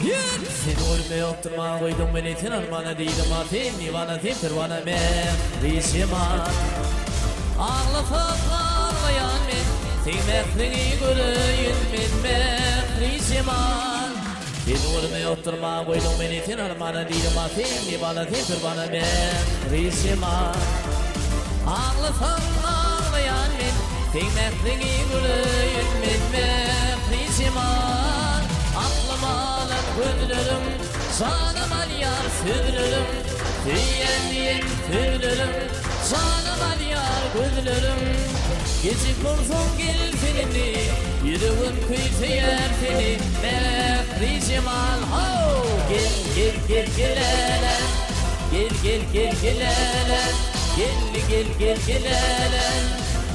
Sen ölme oturma koydun beni sen armana değilim atim nivana tim tırvana men rişiman Ağlatıp ağlayan men sen mehrini göreyim men rişiman Sen ölme oturma koydun beni sen armana değilim atim nivana tim tırvana men rişiman Ağlatıp ağlayan men sen mehrini göreyim men rişiman Aklım alır gözlerim sana malyar sürürüm Tüyen sürürüm sana malyar gözlerim Geçip olsun gel seninle yüreğim kıytıyar seni Mehricim al ho Gel hele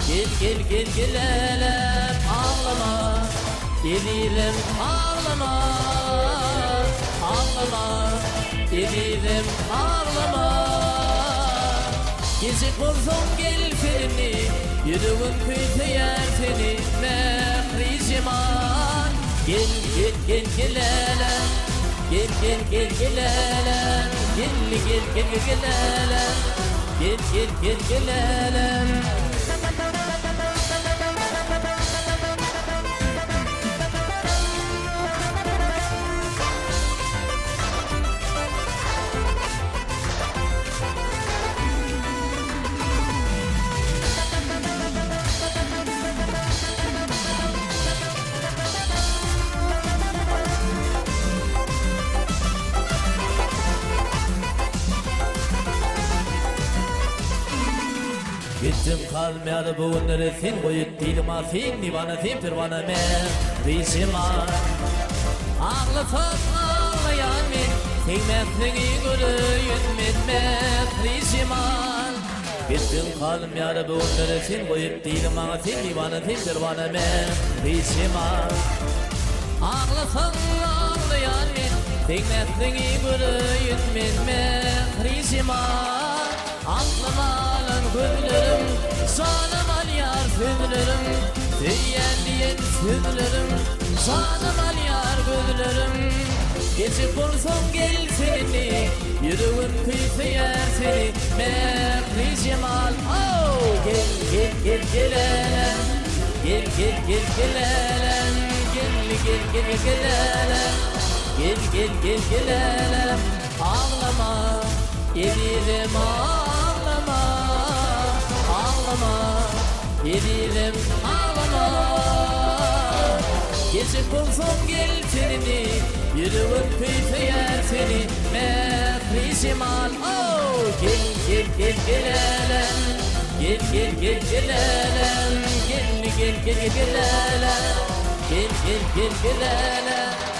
Gel hele Gel hele Ağlama Edirim ağlama Ağlama Edirim ağlama Gecik olsun gel seni Yüreğim kıytıyar seni Mehriciman Gel hele Gel hele Gel hele Gittim kalmayalı bu günleri sen koyup değilim afin Nivana sen tırvana men rişiman Ağlatıp ağlayan men sen mehrini göreyim men rişiman Gittim kalmayalı bu günleri sen koyup değilim afin Nivana sen tırvana men rişiman Ağlatıp ağlayan men sen mehrini göreyim men rişiman Aklım alır gözlerim sana malyar sürürüm Tüyen sürürüm sana malyar gözlerim Geçip olsun gel seninle yüreğim kıytıyar seni Mehricim al oh Gel hele Gel hele Ağlama Edirim ağlama Ağlama Edirim ağlama Geçip olsun gel seni yüreğim kıytıyar seni Mehricim al oh Gel hele Gel hele